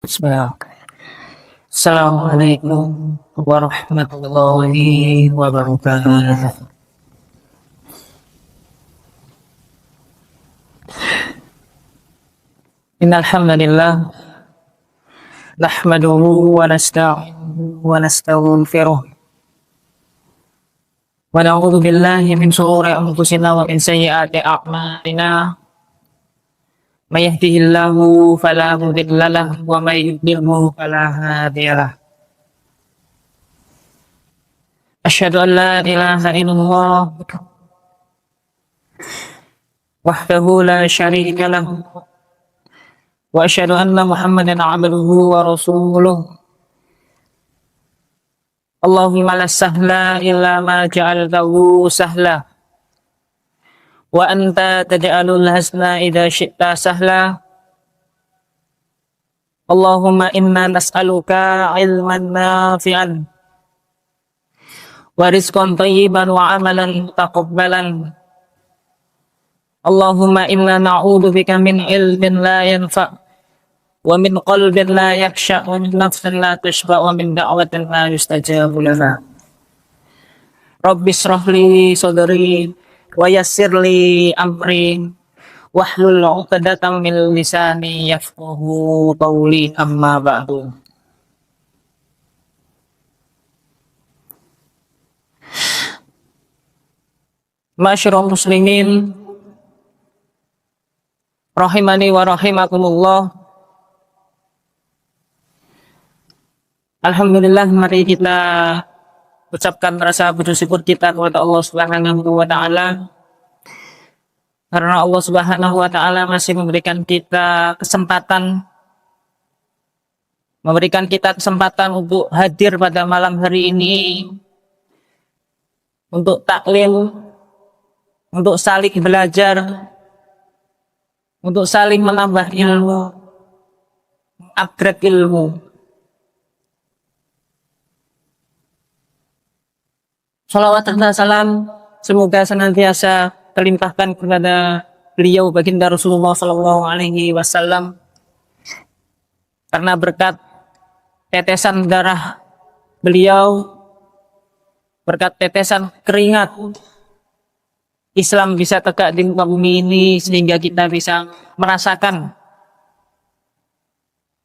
Bismillah. Assalamualaikum warahmatullahi wabarakatuh. Innal hamdalillah nahmaduhu wa nasta'inuhu wa nastaghfiruh wa na'udzu billahi min shururi anfusina wa min sayyiati a'malina. May yahdihillahu fala mudilla lahu wa may yudlilhu fala hadiya lahu. Asyhadu an la ilaha illallah wahdahu la syarika lahu wa asyhadu anna Muhammadan 'abduhu wa rasuluh. Allahumma la sahla illa ma ja'altahu sahla wa anta taj'alul hasna idza syi'ta sahla. Allahumma inna nas'aluka ilman nafi'an wa rizqan thayyiban wa amalan taqabbalan. Allahumma inna na'udzubika min ilmin la yanfa' wa min qalbin la yakhsha wa min nafsin la tashba wa min da'watin la yustajabu lana. Rabbi shrah li sadri wa yassir li amri wahlul 'uqdatam min lisani yafqahu qawli, amma ba'du. Masyarul muslimin rahimani wa rahimakumullah. Alhamdulillah, mari kita ucapkan rasa bersyukur kita kepada Allah Subhanahu wa taala, karena Allah Subhanahu wa taala masih memberikan kita kesempatan untuk hadir pada malam hari ini untuk taklim, untuk saling belajar, untuk saling menambah ilmu, upgrade ilmu. Salawat dan salam semoga senantiasa terlimpahkan kepada beliau baginda Rasulullah Sallallahu Alaihi Wasallam, karena berkat tetesan darah beliau, berkat tetesan keringat, Islam bisa tegak di muka bumi ini, sehingga kita bisa merasakan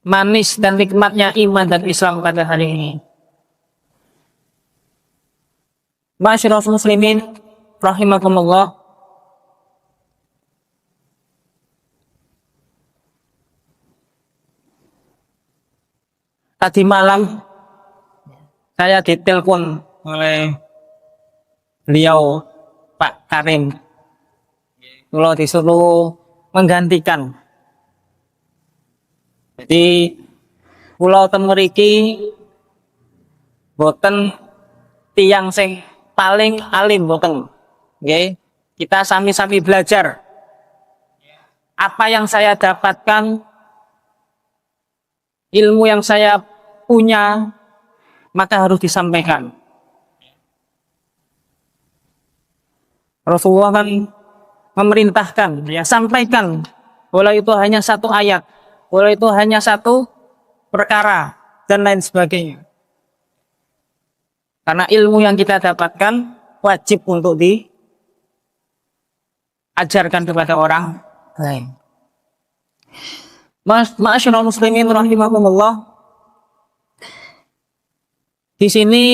manis dan nikmatnya iman dan Islam pada hari ini. Masyarul muslimin rahimakumullah. Tadi malam saya ditelepon oleh beliau, Pak Karim. Kalau disuruh menggantikan. Jadi pulau temeriki boten tiang sing paling alim boten. Nggih, kita sami-sami belajar. Apa yang saya dapatkan, ilmu yang saya punya, maka harus disampaikan. Rasulullah kan memerintahkan, ya, sampaikan. Walau itu hanya satu ayat, walau itu hanya satu perkara, dan lain sebagainya. Karena ilmu yang kita dapatkan wajib untuk diajarkan kepada orang lain. Masyarul muslimin rahimakumullah. Di sini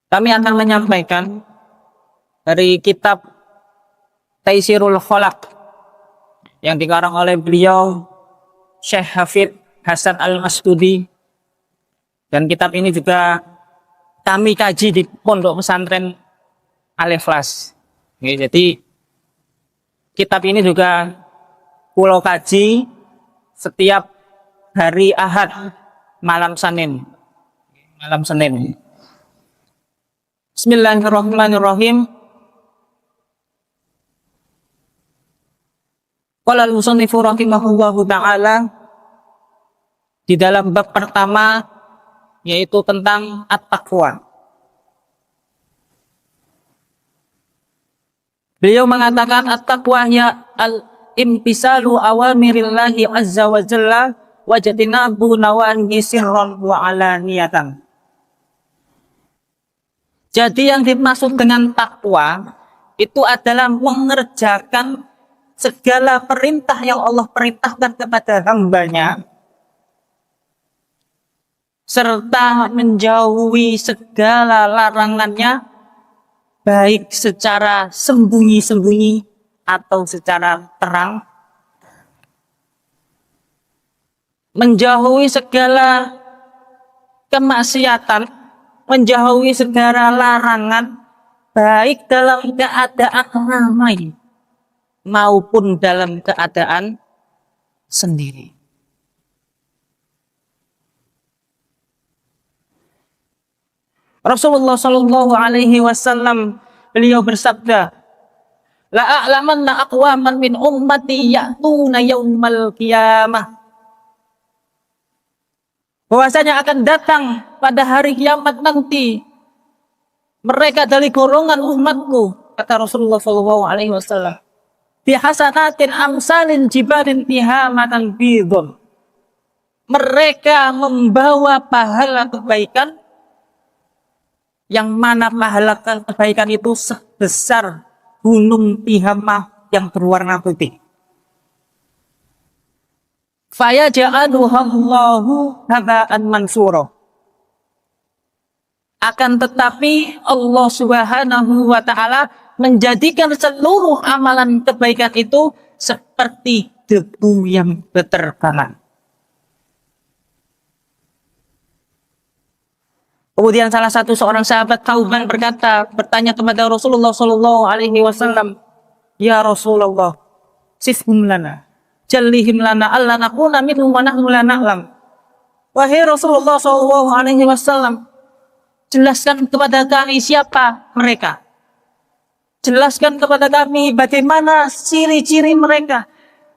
kami akan menyampaikan dari kitab Taisirul Khalaq yang dikarang oleh beliau Syekh Hafidz Hasan Al-Mas'udi, dan kitab ini juga kami kaji di Pondok Pesantren Al-Ikhlas. Jadi kitab ini juga pulau kaji setiap hari Ahad malam Senin. Bismillahirrahmanirrahim. Qala al-musannifu rahimahullahu ta'ala, di dalam bab pertama, yaitu tentang at-taqwa. Beliau mengatakan at-taqwa ya imtisalu awamirillahi azza wa jalla wajtinabu nawahi sirran wa alaniyatan. Jadi yang dimaksud dengan takwa itu adalah mengerjakan segala perintah yang Allah perintahkan kepada hambanya, serta menjauhi segala larangannya, baik secara sembunyi-sembunyi atau secara terang. Menjauhi segala kemaksiatan, menjauhi segala larangan, baik dalam keadaan ramai maupun dalam keadaan sendiri. Rasulullah Shallallahu Alaihi Wasallam beliau bersabda, la a'lamanna aqwaman min ummati ya'tuna yaumal qiyamah. Bahwasanya akan datang pada hari kiamat nanti mereka dari golongan umatku, kata Rasulullah Shallallahu Alaihi Wasallam, bi hasanatin amsalin jibalin tihamatan bidun. Mereka membawa pahala kebaikan yang mana pahala kebaikan itu sebesar gunung Tihamah yang berwarna putih. Fayaj'aluhallahu haba'an mansura. Akan tetapi Allah Subhanahu wa taala menjadikan seluruh amalan kebaikan itu seperti debu yang berterbangan. Kemudian salah satu seorang sahabat Thauban bertanya kepada Rasulullah Shallallahu Alaihi Wasallam, ya Rasulullah, sifhum lana, jallihim lana, alla nakuna minhum wa nahnu la na'lam. Wahai Rasulullah Shallallahu Alaihi Wasallam, jelaskan kepada kami siapa mereka. Jelaskan kepada kami bagaimana ciri-ciri mereka,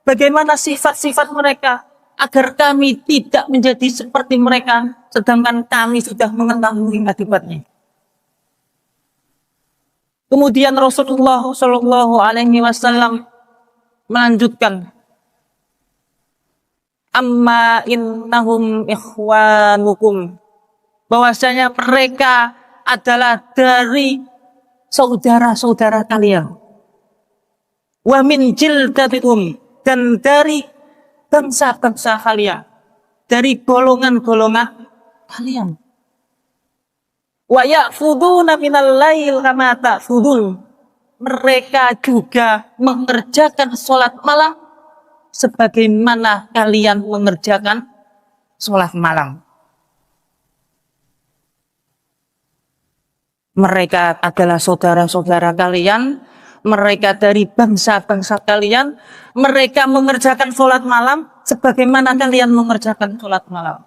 bagaimana sifat-sifat mereka, agar kami tidak menjadi seperti mereka, sedangkan kami sudah mengetahui akibatnya. Kemudian Rasulullah Shallallahu Alaihi Wasallam melanjutkan, amma innahum ikhwanukum, bahwasanya mereka adalah dari saudara-saudara kalian, wa min jildatikum, dan dari bangsa-bangsa kalian, dari golongan-golongan kalian. Wa ya'khuduna minal lail kama ta'khudun, mereka juga mengerjakan sholat malam sebagaimana kalian mengerjakan sholat malam. Mereka adalah saudara-saudara kalian, mereka dari bangsa-bangsa kalian, mereka mengerjakan sholat malam sebagaimana kalian mengerjakan sholat malam.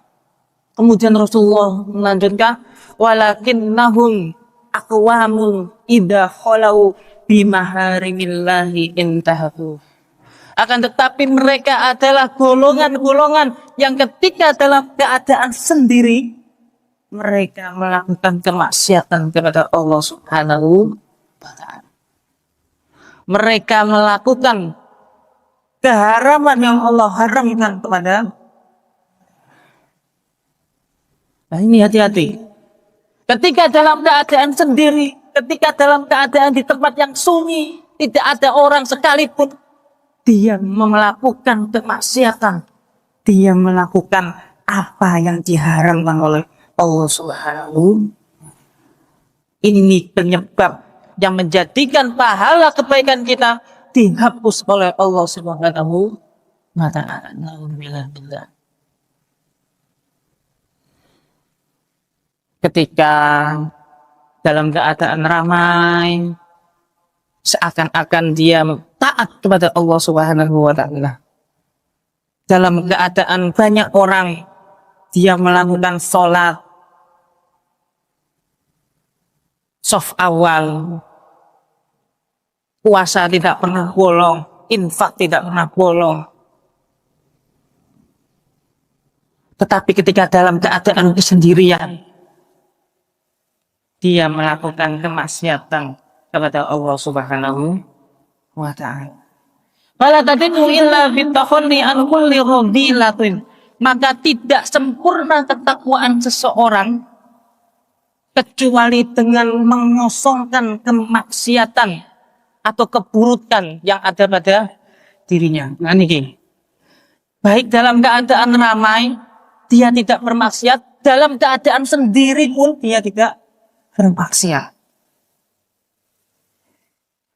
Kemudian Rasulullah melanjutkan, walakinnahum aqwamun idza khalau bimaharimillahi intahaku. Akan tetapi mereka adalah golongan-golongan yang ketika dalam keadaan sendiri mereka melakukan kemaksiatan kepada Allah Subhanahu wa ta'ala. Mereka melakukan keharaman yang Allah haramkan kepada. Nah, ini hati-hati. Ketika dalam keadaan sendiri, ketika dalam keadaan di tempat yang sunyi, tidak ada orang sekalipun, dia melakukan kemaksiatan. Dia melakukan apa yang diharamkan oleh Allah Subhanahu. Ini penyebab yang menjadikan pahala kebaikan kita dihapus oleh Allah Subhanahu wa ta'ala. Ketika dalam keadaan ramai, seakan-akan dia taat kepada Allah Subhanahu wa ta'ala. Dalam keadaan banyak orang, dia melakukan sholat soft awal, puasa tidak pernah bolong, infak tidak pernah bolong. Tetapi ketika dalam keadaan kesendirian, dia melakukan kemaksiatan kepada Allah Subhanahu wa ta'ala. Fala tatimu illa bitakhulli an kulli radilatin. Maka tidak sempurna ketakwaan seseorang kecuali dengan mengosongkan kemaksiatan atau keburukan yang ada pada dirinya. Nah ini, baik dalam keadaan ramai dia tidak bermaksiat, dalam keadaan sendiri pun dia tidak bermaksiat.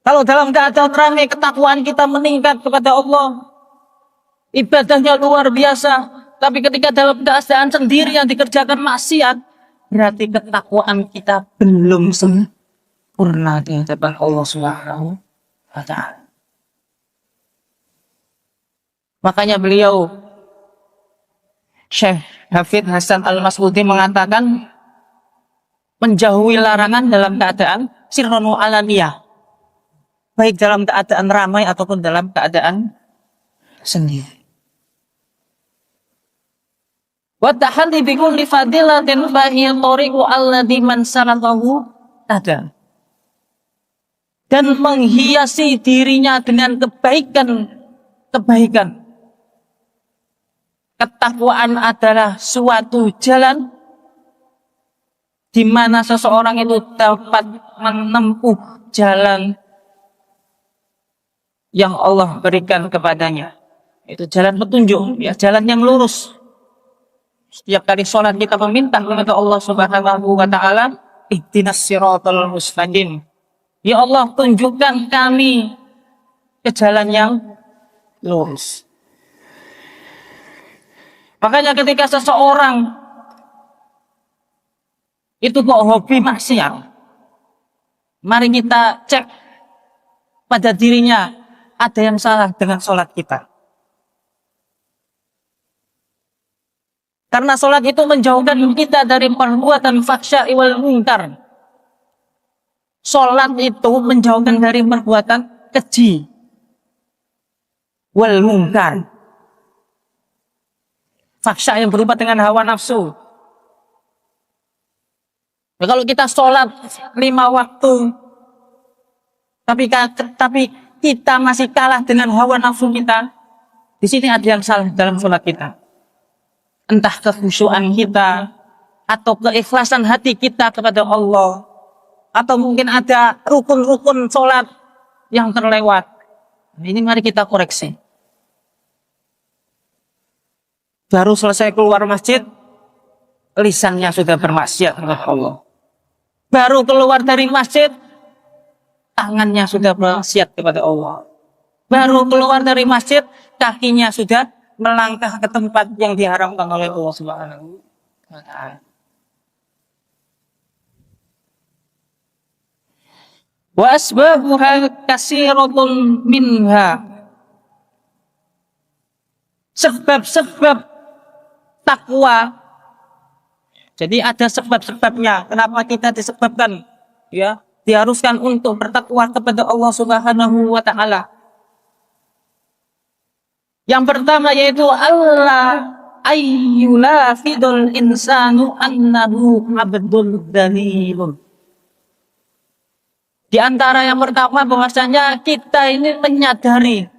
Kalau dalam keadaan ramai ketakwaan kita meningkat kepada Allah, ibadahnya luar biasa. Tapi ketika dalam keadaan sendiri yang dikerjakan maksiat, berarti ketakwaan kita belum sempurna di hadapan Allah Subhanahu wa Ta'ala. Makanya beliau Syekh Hafidz Hasan Al-Mas'udi mengatakan menjauhi larangan dalam keadaan sirron wa alaniyah, baik dalam keadaan ramai ataupun dalam keadaan sendiri. Wa tahalli bi kulli fadilatin fa hiya tariqu alladhi man salatahu ada. Dan menghiasi dirinya dengan kebaikan. Ketakwaan adalah suatu jalan di mana seseorang itu dapat menempuh jalan yang Allah berikan kepadanya. Itu jalan petunjuk, ya, jalan yang lurus. Setiap kali sholat kita meminta kepada Allah Subhanahu wa Ta'ala, ihdinas siratal mustaqim. Ya Allah, tunjukkan kami ke jalan yang lurus. Makanya ketika seseorang itu kok hobi maksiat, mari kita cek pada dirinya, ada yang salah dengan sholat kita. Karena sholat itu menjauhkan kita dari perbuatan fahsya wal munkar. Sholat itu menjauhkan dari perbuatan keji wal munkar. Fahsya yang berupa dengan hawa nafsu. Nah, kalau kita sholat 5 waktu, tapi kita masih kalah dengan hawa nafsu kita, di sini ada yang salah dalam sholat kita. Entah kekhusyuan kita, atau keikhlasan hati kita kepada Allah, atau mungkin ada rukun-rukun sholat yang terlewat. Ini mari kita koreksi. Baru selesai keluar masjid, lisannya sudah bermaksiat kepada Allah. Baru keluar dari masjid, tangannya sudah bermaksiat kepada Allah. Baru keluar dari masjid, kakinya sudah melangkah ke tempat yang diharamkan oleh Allah Subhanahu wa Ta'ala. Wa asbabuha katsiratun minha. Sebab-sebab takwa. Jadi ada sebab-sebabnya. Kenapa kita disebabkan, ya, diharuskan untuk bertakwa kepada Allah Subhanahu wa Ta'ala. Yang pertama yaitu Allah ayyula fidul insanu annahu abdul dalilun. Di antara yang pertama bahwasanya kita ini menyadari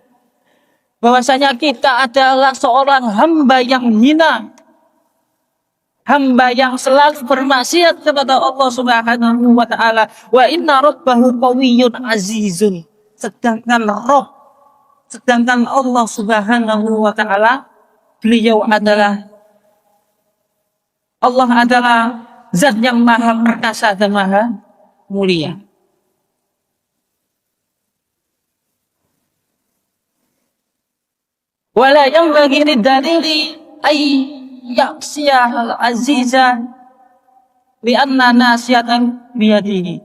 bahwasanya kita adalah seorang hamba yang hina, hamba yang selalu bermaksiat kepada Allah Subhanahu wa Ta'ala. Wa inna rabbahu qawiyyun azizun. Sedangkan Allah Subhanahu wa Ta'ala, beliau adalah zat yang maha perkasa dan maha mulia. Wala yanbaghi lidalili ay ya'siyahal aziza li'anna nasiyatan biyadihi.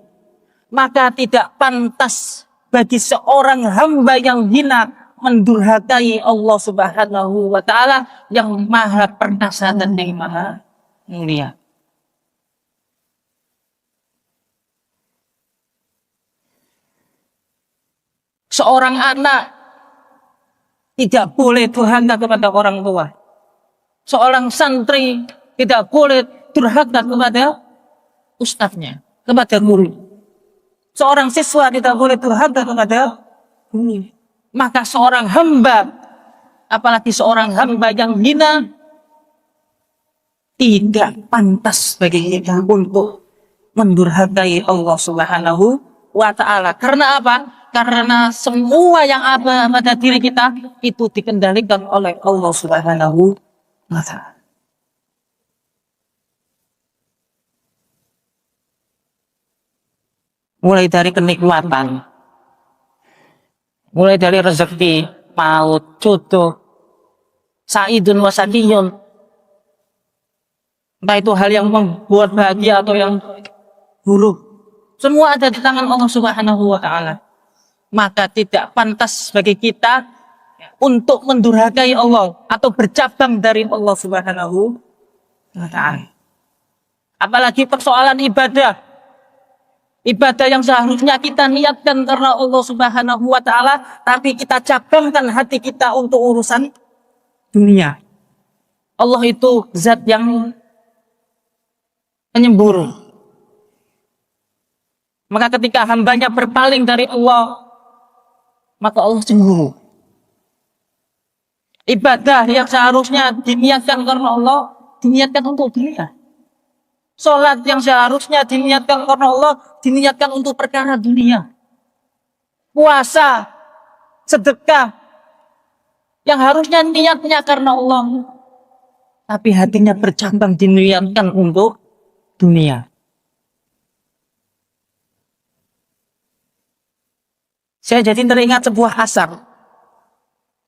Maka tidak pantas bagi seorang hamba yang hina mendurhakai Allah Subhanahu wa Ta'ala yang maha perkasa dan yang maha mulia. Seorang anak tidak boleh durhaka kepada orang tua. Seorang santri tidak boleh durhaka kepada ustadznya, kepada guru. Seorang siswa tidak boleh durhaka kepada guru. Maka seorang hamba, apalagi seorang hamba yang hina, tidak pantas bagi kita untuk mendurhakai Allah Subhanahu wa Ta'ala. Karena apa? Karena semua yang ada pada diri kita itu dikendalikan oleh Allah Subhanahu wa Ta'ala. Mulai dari kenikmatan, mulai dari rezeki, maut, jodoh, saidun wasakiyun, entah itu hal yang membuat bahagia atau yang buruk, semua ada di tangan Allah Subhanahu wa Ta'ala. Maka tidak pantas bagi kita untuk mendurhakai Allah atau bercabang dari Allah Subhanahu wa Ta'ala. Apalagi persoalan ibadah. Ibadah yang seharusnya kita niatkan karena Allah Subhanahu wa Ta'ala, tapi kita cabangkan hati kita untuk urusan dunia. Allah itu zat yang penyemburu. Maka ketika hambanya berpaling dari Allah, maka Allah cemburu. Ibadah yang seharusnya diniatkan karena Allah, diniatkan untuk dunia. Sholat yang seharusnya diniatkan karena Allah, diniatkan untuk perkara dunia. Puasa, sedekah, yang harusnya niatnya karena Allah, tapi hatinya bercabang diniatkan untuk dunia. Saya jadi teringat sebuah asar.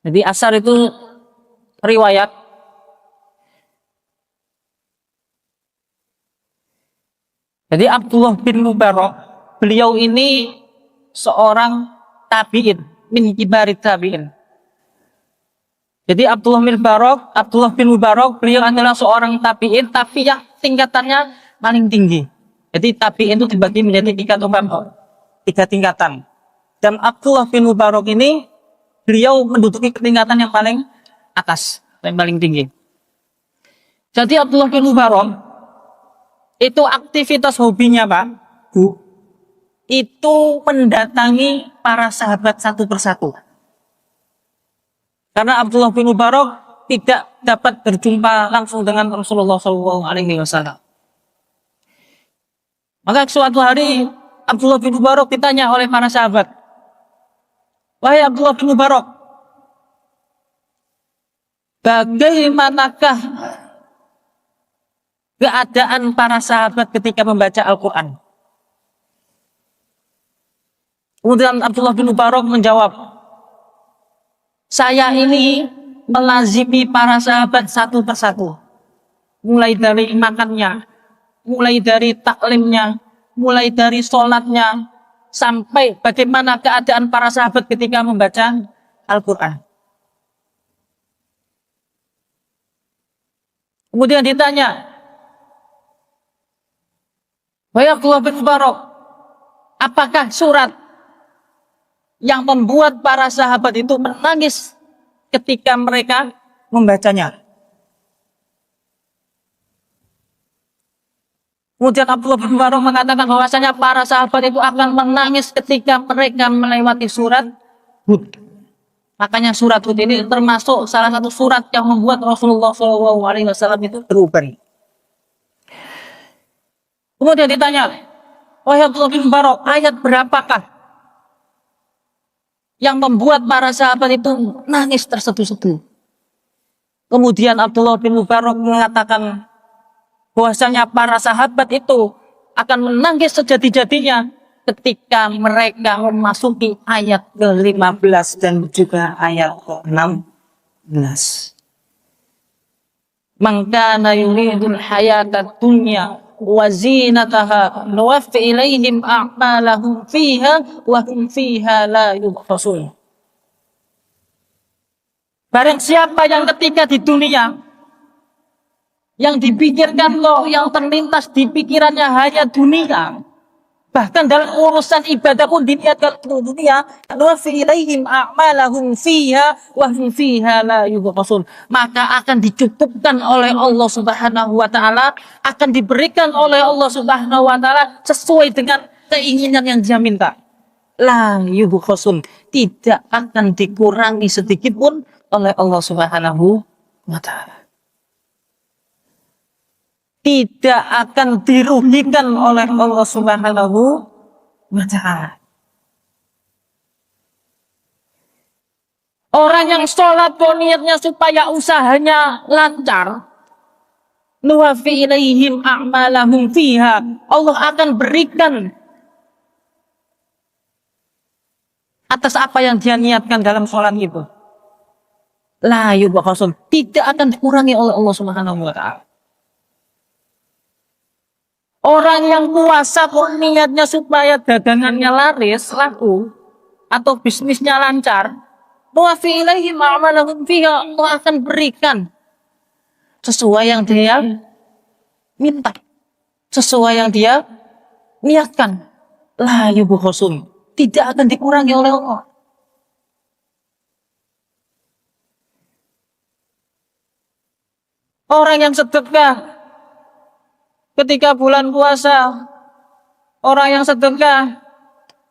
Jadi asar itu riwayat. Jadi Abdullah bin Mubarak, beliau ini seorang tabi'in, min kibarit tabi'in. Jadi Abdullah bin Mubarak, beliau adalah seorang tabi'in, tapi yang tingkatannya paling tinggi. Jadi tabi'in itu dibagi menjadi tiga tingkatan. Dan Abdullah bin Mubarak ini, beliau menduduki tingkatan yang paling atas, yang paling tinggi. Jadi Abdullah bin Mubarak, itu aktivitas hobinya Pak, Bu, itu mendatangi para sahabat satu persatu. Karena Abdullah bin Mubarak tidak dapat berjumpa langsung dengan Rasulullah SAW. Maka suatu hari Abdullah bin Mubarak ditanya oleh para sahabat, "Wahai Abdullah bin Mubarak, bagaimanakah keadaan para sahabat ketika membaca Al-Quran?" Kemudian Abdullah bin Mubarak menjawab, "Saya ini melazimi para sahabat satu persatu. Mulai dari makannya, mulai dari taklimnya, mulai dari sholatnya, sampai bagaimana keadaan para sahabat ketika membaca Al-Quran." Kemudian ditanya, "Wahai Abdullah bin Mubarak, apakah surat yang membuat para sahabat itu menangis ketika mereka membacanya?" Kemudian Abdullah bin Mubarak mengatakan bahwasanya para sahabat itu akan menangis ketika mereka melewati surat Hud. Makanya surat Hud ini termasuk salah satu surat yang membuat Rasulullah SAW itu berubah. Kemudian ditanya, "Wahai Abdullah bin Mubarak, ayat berapakah yang membuat para sahabat itu nangis terseduh-seduh?" Kemudian Abdullah bin Mubarak mengatakan bahwasanya para sahabat itu akan menangis sejadi-jadinya ketika mereka memasuki ayat ke-15 dan juga ayat ke-16. "Man kana yuridul hayatad dunya wa zinataha nuwaffi ilaihim a'malahum fiha wa hum fiha la yubkhasun." Barang siapa yang ketika di dunia yang dipikirkan loh, yang terlintas di pikirannya hanya dunia, bahkan dalam urusan ibadah pun diniatkan untuk dunia, nuwaffi ilaihim a'malahum fiha wa hum fiha la yubkhasun, maka akan dicukupkan oleh Allah Subhanahu wa Ta'ala, akan diberikan oleh Allah Subhanahu wa Ta'ala sesuai dengan keinginan yang dia minta. la yubkhasun, tidak akan dikurangi sedikit pun oleh Allah Subhanahu wa taala. Tidak akan dirugikan oleh Allah Subhanahu wa taala. Orang yang sholat kok niatnya supaya usahanya lancar, nuwafi ilaihim a'malahum fiha, Allah akan berikan atas apa yang dia niatkan dalam sholat itu. La yubkhasun, tidak akan dikurangi oleh Allah Subhanahu wa taala. Orang yang puasa kok niatnya supaya dagangannya laris, laku, atau bisnisnya lancar, nuwafi ilaihim a'malahum fiha, Allah akan berikan sesuai yang dia minta, sesuai yang dia niatkan. La yubkhasun, tidak akan dikurangi oleh Allah. Orang yang sedekah ketika bulan puasa, orang yang sedekah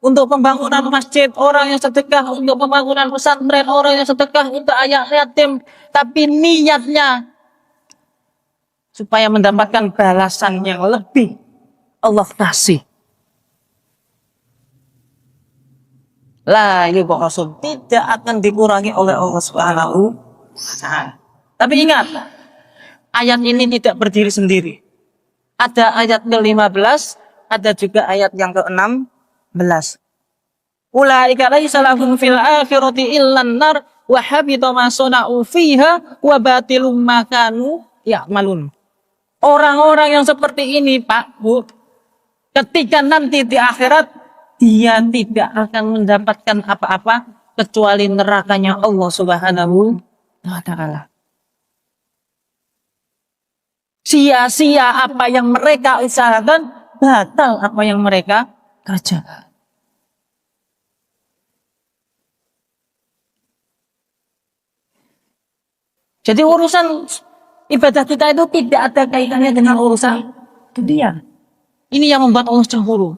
untuk pembangunan masjid, orang yang sedekah untuk pembangunan pesantren, orang yang sedekah untuk anak yatim, tapi niatnya supaya mendapatkan balasan yang lebih, Allah kasih. La yubkhasun, tidak akan dikurangi oleh Allah Subhanahu wa taala. Tapi ingat, ayat ini tidak berdiri sendiri. Ada ayat ke-15, ada juga ayat yang ke-16. Ulaika laisa lahum fil akhirati illan nar wa habita ma sana'u fiha wa batilum ma kanu ya'malun. Orang-orang yang seperti ini, Pak, Bu, ketika nanti di akhirat, dia tidak akan mendapatkan apa-apa kecuali nerakanya Allah Subhanahu wa taala. Sia-sia apa yang mereka usahakan, batal apa yang mereka kerjakan. Jadi urusan ibadah kita itu tidak ada kaitannya dengan urusan dunia. Ini yang membuat Allah cemburu.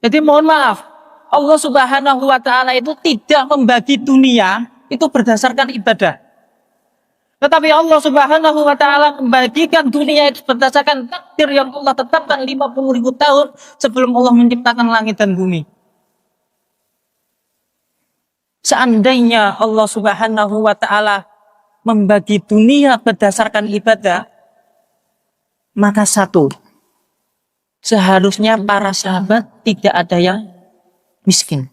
Jadi mohon maaf, Allah Subhanahu wa taala itu tidak membagi dunia itu berdasarkan ibadah. Tetapi Allah Subhanahu wa taala membagikan dunia itu berdasarkan takdir yang Allah tetapkan 50.000 tahun sebelum Allah menciptakan langit dan bumi. Seandainya Allah Subhanahu wa taala membagi dunia berdasarkan ibadah, maka satu, seharusnya para sahabat tidak ada yang miskin.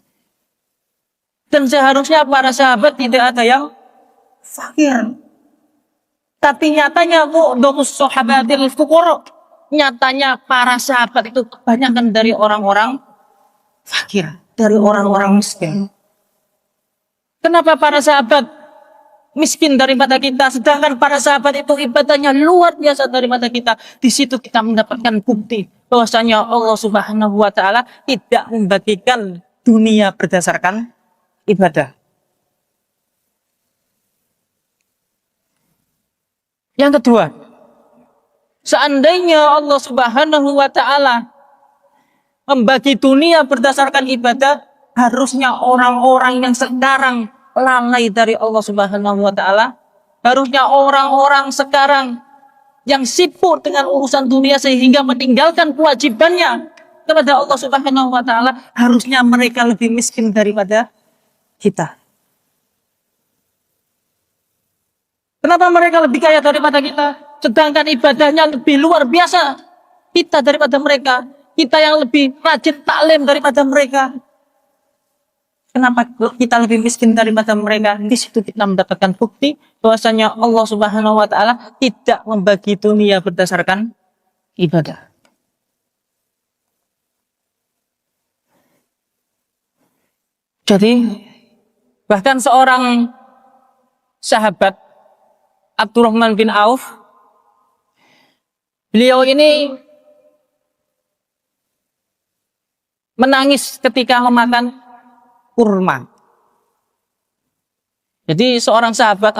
Dan seharusnya para sahabat tidak ada yang fakir. Tapi nyatanya sahabatil fuqara, nyatanya para sahabat itu kebanyakan dari orang-orang fakir, dari orang-orang miskin. Kenapa para sahabat miskin daripada kita, sedangkan para sahabat itu ibadahnya luar biasa daripada kita? Di situ kita mendapatkan bukti bahwasanya Allah Subhanahu wa taala tidak membagikan dunia berdasarkan ibadah. Yang kedua, seandainya Allah Subhanahu wa taala membagi dunia berdasarkan ibadah, harusnya orang-orang yang sekarang lalai dari Allah Subhanahu wa taala, harusnya orang-orang sekarang yang sibuk dengan urusan dunia sehingga meninggalkan kewajibannya kepada Allah Subhanahu wa taala, harusnya mereka lebih miskin daripada kita. Kenapa mereka lebih kaya daripada kita? Sedangkan ibadahnya lebih luar biasa kita daripada mereka. Kita yang lebih rajin taklim daripada mereka. Kenapa kita lebih miskin daripada mereka? Di situ kita mendapatkan bukti bahwasanya Allah Subhanahu wa taala tidak membagi dunia berdasarkan ibadah. Jadi bahkan seorang sahabat Abdurrahman bin Auf, beliau ini menangis ketika memakan kurma. Jadi seorang sahabat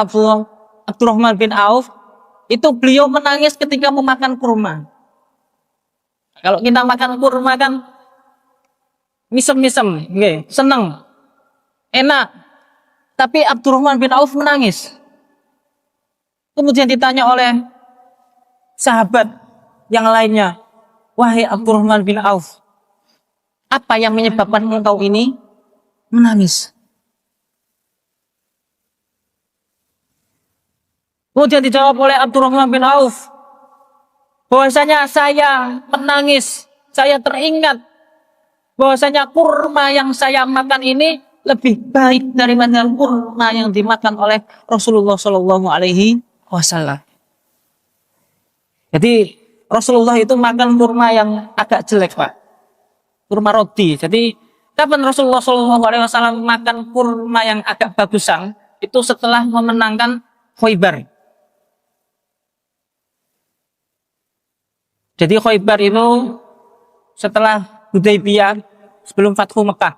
Abdurrahman bin Auf itu beliau menangis ketika memakan kurma. Kalau kita makan kurma kan misem-misem, nggih, seneng, enak. Tapi Abdurrahman bin Auf menangis. Kemudian ditanya oleh sahabat yang lainnya, wahai Abdurrahman bin Auf, apa yang menyebabkan engkau ini menangis? Kemudian dijawab oleh Abdurrahman bin Auf, bahwasanya saya menangis, saya teringat bahwasanya kurma yang saya makan ini lebih baik daripada kurma yang dimakan oleh Rasulullah Shallallahu Alaihi Wasallam. Jadi Rasulullah itu makan kurma yang agak jelek, Pak, kurma roti. Jadi kapan Rasulullah Shallallahu Alaihi Wasallam makan kurma yang agak bagusan? Itu setelah memenangkan Khaybar. Jadi Khaybar itu setelah Hudaybiyah, sebelum Fathu Mekah,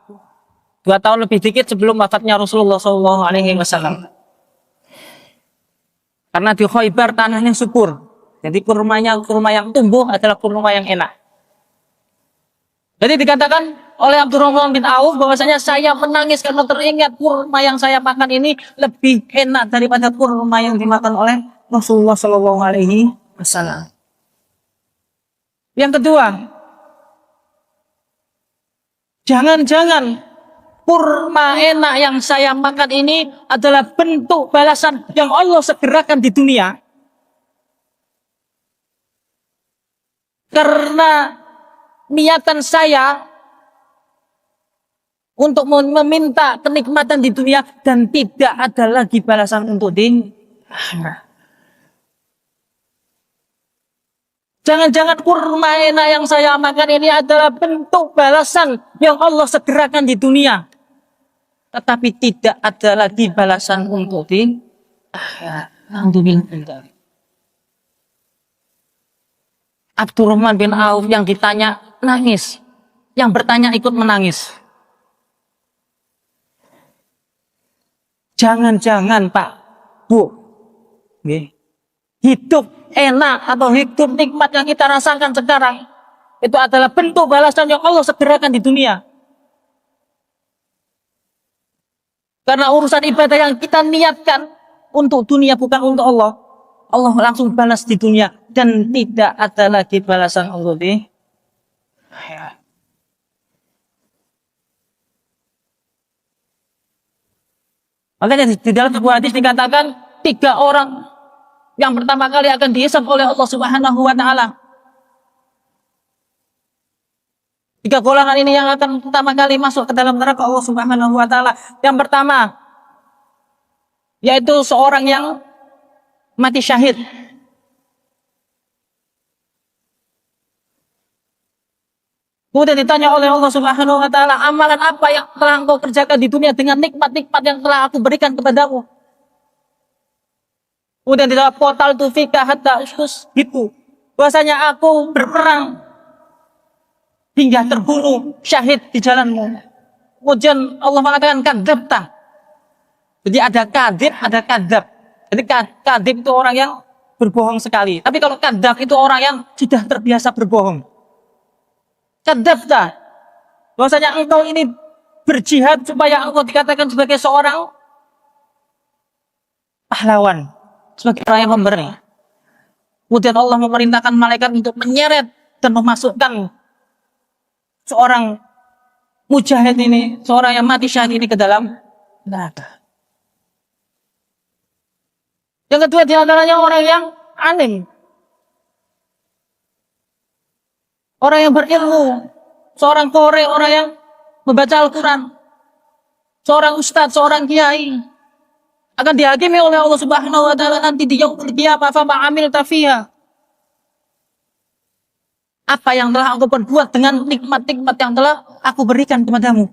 2 tahun lebih dikit sebelum wafatnya Rasulullah Shallallahu Alaihi Wasallam. Karena di Khaybar tanahnya subur, jadi kurma yang tumbuh adalah kurma yang enak. Jadi dikatakan oleh Abdurrahman bin Auf bahwasanya saya menangis karena teringat kurma yang saya makan ini lebih enak daripada kurma yang dimakan oleh Rasulullah Shallallahu Alaihi Wasallam. Yang kedua, jangan-jangan kurma enak yang saya makan ini adalah bentuk balasan yang Allah segerakan di dunia. Karena niatan saya untuk meminta kenikmatan di dunia dan tidak ada lagi balasan untuk di akhirat. Jangan-jangan kurma enak yang saya makan ini adalah bentuk balasan yang Allah segerakan di dunia. Tetapi tidak ada lagi balasan untuk di akhirat. Alhamdulillah. Abdurrahman bin Auf yang ditanya nangis. Yang bertanya ikut menangis. Jangan-jangan Pak, Bu, hidup enak atau hidup nikmat yang kita rasakan sekarang itu adalah bentuk balasan yang Allah segerakan di dunia. Karena urusan ibadah yang kita niatkan untuk dunia bukan untuk Allah, Allah langsung balas di dunia dan tidak ada lagi balasan Allah di akhirat. Makanya di dalam sebuah hadis dikatakan 3 orang yang pertama kali akan dihisab oleh Allah Subhanahu wa Ta'ala. 3 golongan ini yang akan pertama kali masuk ke dalam neraka Allah Subhanahu wa Ta'ala. Yang pertama, yaitu seorang yang mati syahid. Kemudian ditanya oleh Allah Subhanahu wa Ta'ala, amalan apa yang telah engkau kerjakan di dunia dengan nikmat-nikmat yang telah aku berikan kepadamu? Kemudian dijawab, potal tu fika hatta ustus gitu. Bahwasanya aku berperang hingga terbunuh syahid di jalanmu. Kemudian Allah mengatakan kadzabta. Jadi ada kadzib, ada kadzab. Jadi kadzib itu orang yang berbohong sekali. Tapi kalau kadzab itu orang yang sudah terbiasa berbohong. Kadzabta. Bahwasanya engkau ini berjihad supaya engkau dikatakan sebagai seorang pahlawan, sebagai orang yang pemberi. Kemudian Allah memerintahkan malaikat untuk menyeret dan memasukkan seorang mujahid ini, seorang yang mati syahid ini ke dalam neraka. Yang kedua diantaranya orang yang alim, orang yang berilmu, seorang qori, orang yang membaca Al-Quran, seorang ustadz, seorang kiai, akan dihakimi oleh Allah Subhanahu wa Ta'ala nanti di yaumul qiyamah. Fama amilta fiha, apa yang telah aku perbuat dengan nikmat-nikmat yang telah aku berikan kepadamu.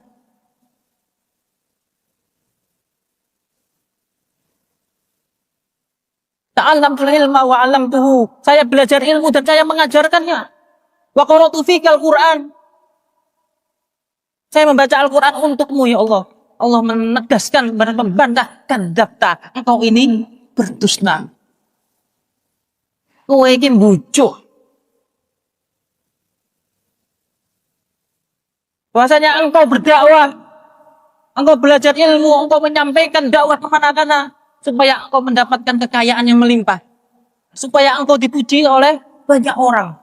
Ta'allamtul ilma wa 'allamtuhu, saya belajar ilmu dan saya mengajarkannya. Wa qara'tu fikal Qur'an, saya membaca Al-Quran untukmu ya Allah. Allah menegaskan dan membantah, kadzabta, engkau ini berdusta. Kowe iki mbujuk. Bahwasanya engkau berdakwah, engkau belajar ilmu, engkau menyampaikan dakwah kemana-mana, supaya engkau mendapatkan kekayaan yang melimpah, supaya engkau dipuji oleh banyak orang.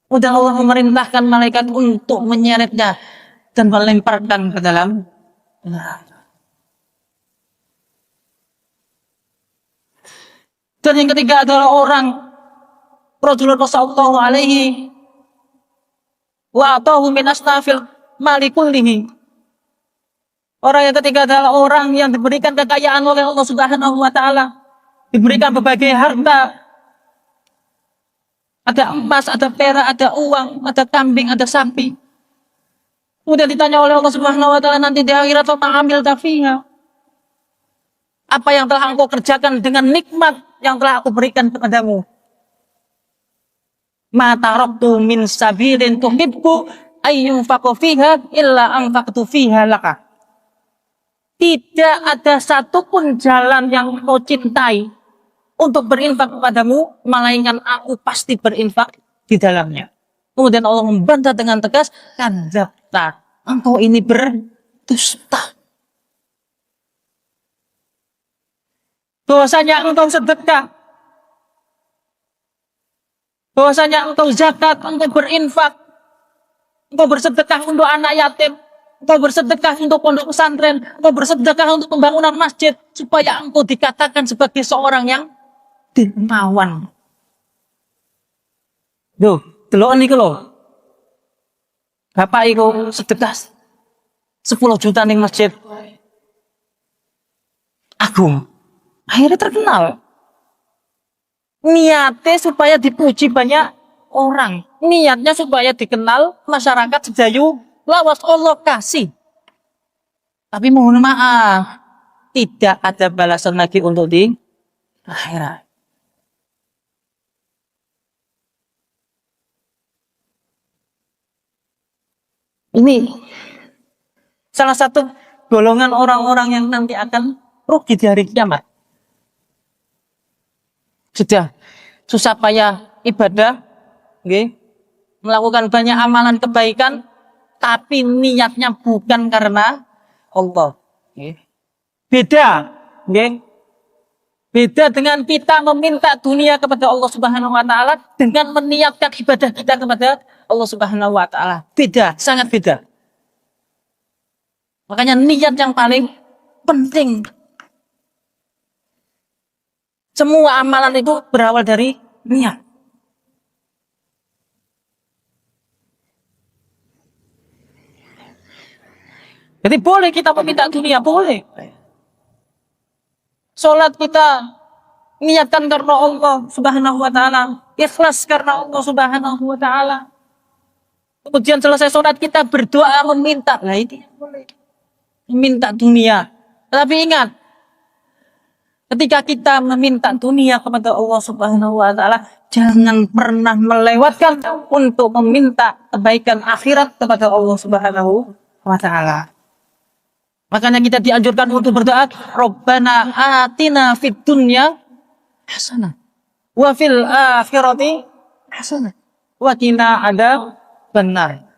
Udah Allah memerintahkan malaikat untuk menyeretnya dan melemparkan ke dalam neraka. Dan yang ketiga adalah orang Rasulullah sallallahu alaihi wa atahu min asnafil malikullihi. Orang yang ketiga adalah orang yang diberikan kekayaan oleh Allah Subhanahu wa taala, diberikan berbagai harta. Ada emas, ada perak, ada uang, ada kambing, ada sapi. Kemudian ditanya oleh Allah Subhanahu wa taala nanti di akhirat, "Wa amil tafiha?" Apa yang telah engkau kerjakan dengan nikmat yang telah aku berikan kepadamu? Ma taraktu min sabilin tuhibbu ayyunfaqu fiha illa anfaqtu fiha laka. Tidak ada satupun jalan yang kau cintai untuk berinfak kepadamu, melainkan aku pasti berinfak di dalamnya. Kemudian Allah membantah dengan tegas, kadzabta, engkau ini berdusta. Bahwasanya engkau sedekah, bahwasanya engkau zakat, engkau berinfak, engkau bersedekah untuk anak yatim, engkau bersedekah untuk pondok pesantren, engkau bersedekah untuk pembangunan masjid, supaya engkau dikatakan sebagai seorang yang dermawan. Duh, delok niku lho. Bapak iku sedekah 10 juta ning masjid Agung. Akhirnya terkenal. Niatnya supaya dipuji banyak orang. Niatnya supaya dikenal masyarakat sedayu. Lawas Allah kasih. Tapi mohon maaf, tidak ada balasan lagi untuk di akhirat. Ini salah satu golongan orang-orang yang nanti akan rugi di hari kiamat. Sudah susah payah ibadah, okay, melakukan banyak amalan kebaikan, tapi niatnya bukan karena Allah. Okay. Beda, okay. Beda dengan kita meminta dunia kepada Allah Subhanahu wa taala dengan meniatkan ibadah kita kepada Allah Subhanahu wa taala. Beda, sangat beda. Makanya niat yang paling penting. Semua amalan itu berawal dari niat. Jadi boleh kita meminta dunia, boleh. Sholat kita niatkan karena Allah Subhanahu wa taala, ikhlas karena Allah Subhanahu wa taala. Kemudian selesai sholat kita berdoa meminta. Nah itu boleh. Meminta dunia. Tapi ingat, ketika kita meminta dunia kepada Allah Subhanahu wa taala, jangan pernah melewatkan untuk meminta kebaikan akhirat kepada Allah Subhanahu wa taala. Makanya kita dianjurkan untuk berdoa, Rabbana atina fid dunya hasanah wa fil akhirati hasanah wa qina adzabannar.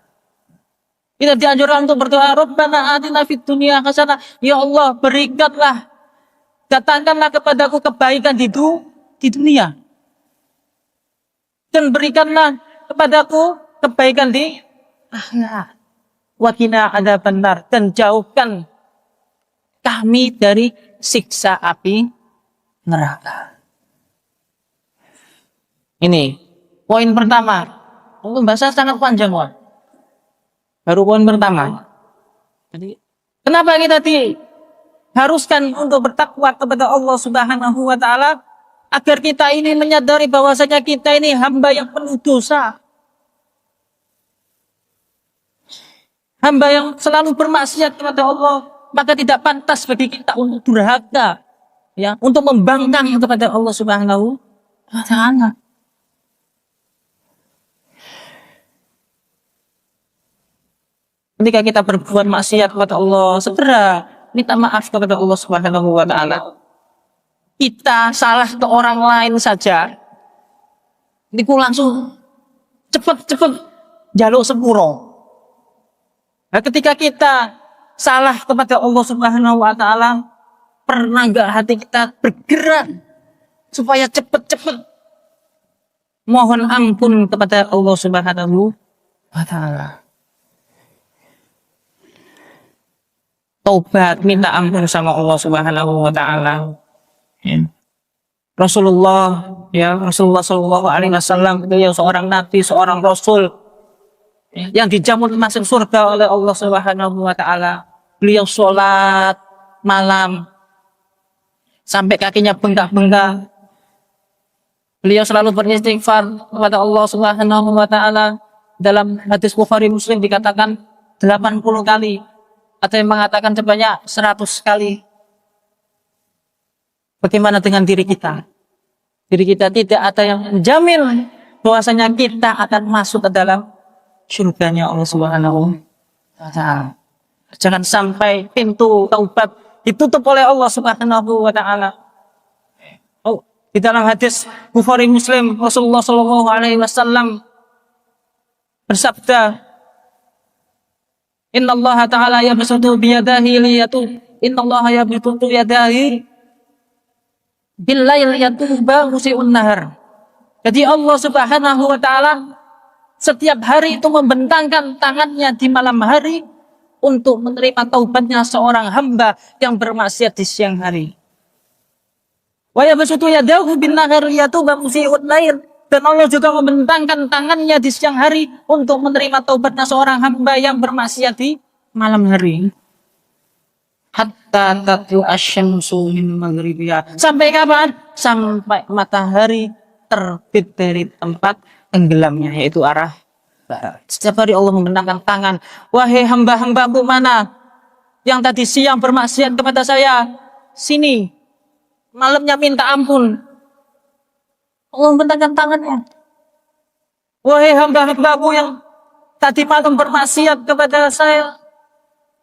Kita dianjurkan untuk berdoa, Rabbana atina fid dunya hasanah, ya Allah berikanlah, datangkanlah kepadaku kebaikan di dunia. Dan berikanlah kepadaku kebaikan di akhirat. Wa qina adzabannar, dan jauhkan kami dari siksa api neraka. Ini poin pertama. Untuk bahasa sangat panjang, Wak. Baru poin pertama. Jadi, kenapa kita diharuskan untuk bertakwa kepada Allah Subhanahu wa taala? Agar kita ini menyadari bahwasanya kita ini hamba yang penuh dosa. Hamba yang selalu bermaksiat kepada Allah, maka tidak pantas bagi kita untuk durhaka, ya, untuk membangkang kepada Allah Subhanahu wa taala. Ketika kita berbuat maksiat kepada Allah, segera minta maaf kepada Allah Subhanahu wa taala. Kita salah ke orang lain saja, itu langsung cepet jaluk sepuro. Nah, ketika kita salah kepada Allah Subhanahu wa taala, pernah enggak hati kita bergerak supaya cepat-cepat mohon ampun kepada Allah Subhanahu wa taala. Taubat, minta ampun sama Allah Subhanahu wa taala. Rasulullah Shallallahu Alaihi Wasallam, beliau seorang nabi, seorang rasul yang dijamin masuk surga oleh Allah Subhanahu wa taala. Beliau sholat malam sampai kakinya bengkak-bengkak. Beliau selalu beristighfar kepada Allah Subhanahu wa taala. Dalam hadis Bukhari Muslim dikatakan 80 kali, atau yang mengatakan sebanyak 100 kali. Bagaimana dengan diri kita? Diri kita tidak ada yang menjamin bahwasanya kita akan masuk ke dalam surganya Allah Subhanahu wa taala. Jangan sampai pintu taubat ditutup oleh Allah Subhanahu wa taala. Oh, di dalam hadis Bukhari Muslim, Rasulullah Shallallahu Alaihi Wasallam bersabda, Inna Allah Ta'ala yabsutu biyadahi liyatub. Inna Allah yabsutu yadahi billail yatuba musi'un nahar. Jadi Allah Subhanahu wa taala setiap hari itu membentangkan tangannya di malam hari untuk menerima taubatnya seorang hamba yang bermaksiat di siang hari. Wa yabsutu yadahu bin nahar yatuba musi'un lail. Dan Allah juga membentangkan tangannya di siang hari untuk menerima taubatnya seorang hamba yang bermaksiat di malam hari. Hatta tatlu asyamsu min maghribiha. Sampai kapan? Sampai matahari terbit dari tempat tenggelamnya, yaitu arah barat. Setiap hari Allah membentangkan tangan. Wahai hamba-hambaku mana yang tadi siang bermaksiat kepada saya, sini. Malamnya minta ampun. Allah membentangkan tangannya. Wahai hamba-hambaku yang tadi malam bermaksiat kepada saya,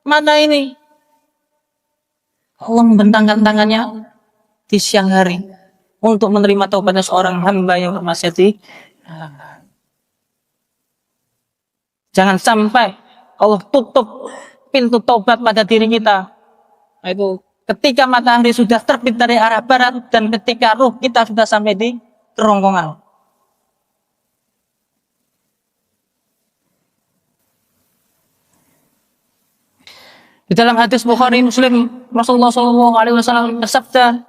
mana ini? Allah membentangkan tangannya di siang hari untuk menerima taubatnya seorang hamba yang bermaksiat di malam hari. Jangan sampai Allah tutup pintu taubat pada diri kita. Itu ketika matahari sudah terbit dari arah barat dan ketika ruh kita sudah sampai di kerongkongan. Di dalam hadis Bukhari Muslim, Rasulullah Shallallahu Alaihi Wasallam bersabda,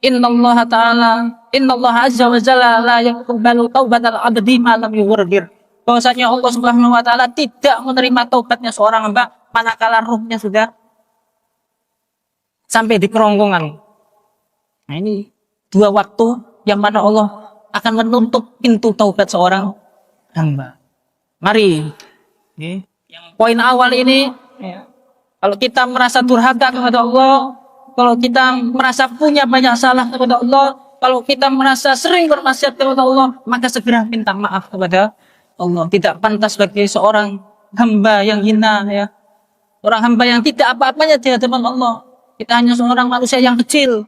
Inna Allah Azza wa Jalla la yaqbalu taubatal abdi ma lam yughrir. Bahwasanya Allah Subhanahu wa taala tidak menerima taubatnya seorang hamba manakala ruhnya sudah sampai di kerongkongan. Nah, ini dua waktu yang mana Allah akan menutup pintu taubat seorang hamba. Mari, yang poin awal ini, kalau kita merasa durhaka kepada Allah, kalau kita merasa punya banyak salah kepada Allah, kalau kita merasa sering bermaksiat kepada Allah, maka segera minta maaf kepada Allah. Tidak pantas bagi seorang hamba yang hina, orang hamba yang tidak apa-apanya di hadapan Allah. Kita hanya seorang manusia yang kecil.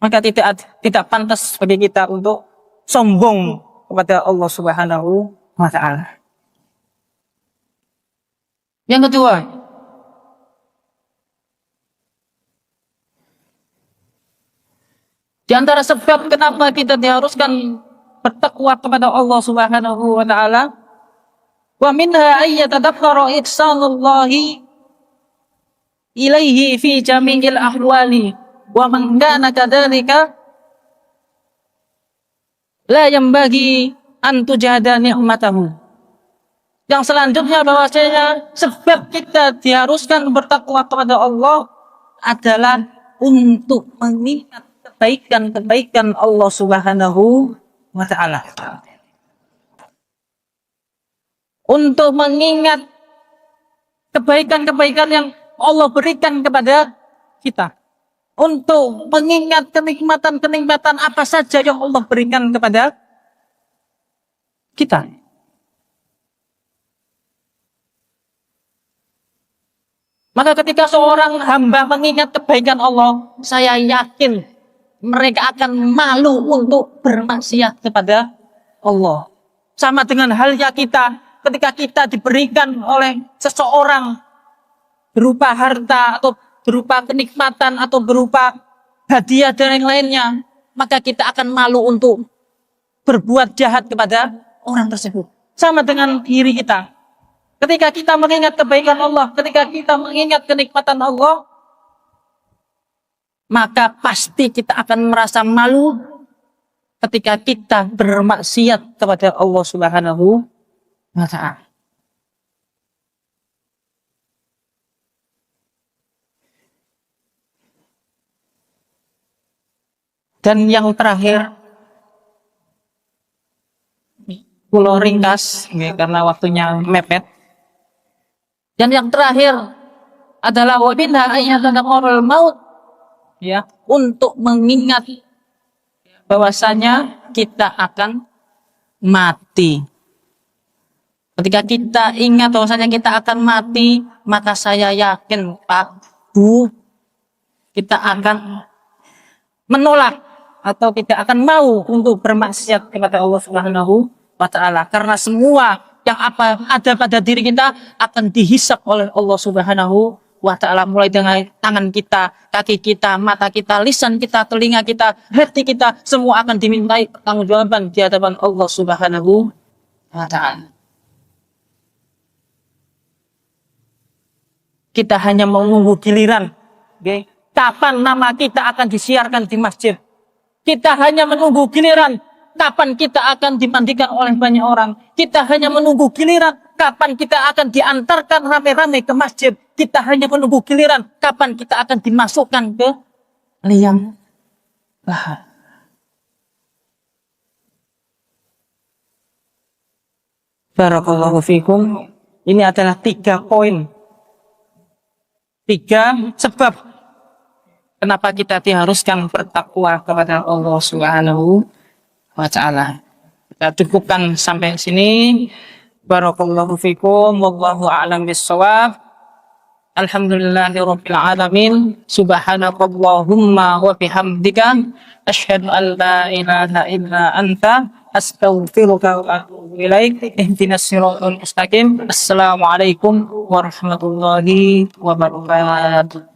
Maka tidak pantas bagi kita untuk sombong kepada Allah Subhanahu wa taala. Yang kedua, di antara sebab kenapa kita diharuskan bertakwa kepada Allah Subhanahu wa taala, wa minha ayyatadakkara ihsanullahi ilaihi fi jami'il ahwali wa man kana kadzalika la yanbaghi an tujahada ni'matahu. Yang selanjutnya bahwasanya sebab kita diharuskan bertakwa kepada Allah adalah untuk mengingat kebaikan-kebaikan Allah Subhanahu wa taala. Untuk mengingat kebaikan-kebaikan yang Allah berikan kepada kita. Untuk mengingat kenikmatan-kenikmatan apa saja yang Allah berikan kepada kita. Maka ketika seorang hamba mengingat kebaikan Allah, saya yakin mereka akan malu untuk bermaksiat kepada Allah. Sama dengan halnya kita ketika kita diberikan oleh seseorang berupa harta atau berupa kenikmatan atau berupa hadiah dan yang lainnya, maka kita akan malu untuk berbuat jahat kepada orang tersebut. Sama dengan diri kita. Ketika kita mengingat kebaikan Allah, ketika kita mengingat kenikmatan Allah, maka pasti kita akan merasa malu ketika kita bermaksiat kepada Allah Subhanahu wa Ta'ala. Dan yang terakhir, pulau ringkas, ya, karena waktunya mepet. Dan yang terakhir adalah wabinha ayyadanakorul maut, ya, untuk mengingat bahwasanya kita akan mati. Ketika kita ingat bahwasanya kita akan mati, maka saya yakin Pak Bu, kita akan menolak atau tidak akan mau untuk bermaksiat kepada Allah Subhanahu wa Ta'ala, karena semua yang ada pada diri kita akan dihisap oleh Allah Subhanahu wa Ta'ala, mulai dengan tangan kita, kaki kita, mata kita, lisan kita, telinga kita, hati kita, semua akan dimintai pertanggungjawaban di hadapan Allah Subhanahu wa Ta'ala. Kita hanya menunggu giliran, okay? Kapan nama kita akan disiarkan di masjid. Kita hanya menunggu giliran kapan kita akan dimandikan oleh banyak orang. Kita hanya menunggu giliran kapan kita akan diantarkan rame-rame ke masjid. Kita hanya menunggu giliran kapan kita akan dimasukkan ke liang lahat. Barakallahu fikum. Ini adalah 3 poin. 3 sebab kenapa kita diharuskan bertakwa kepada Allah Subhanahu wa Ta'ala. Kita cukupkan sampai sini. Barakallahu fikum. Wallahu a'lam bissawab. Alhamdulillahirabbil alamin. Subhanakallahumma wa bihamdika asyhadu an la ilaha illa anta astaghfiruka wa atubu ilaik. Ihdinas siratal mustaqim. Assalamualaikum warahmatullahi wabarakatuh.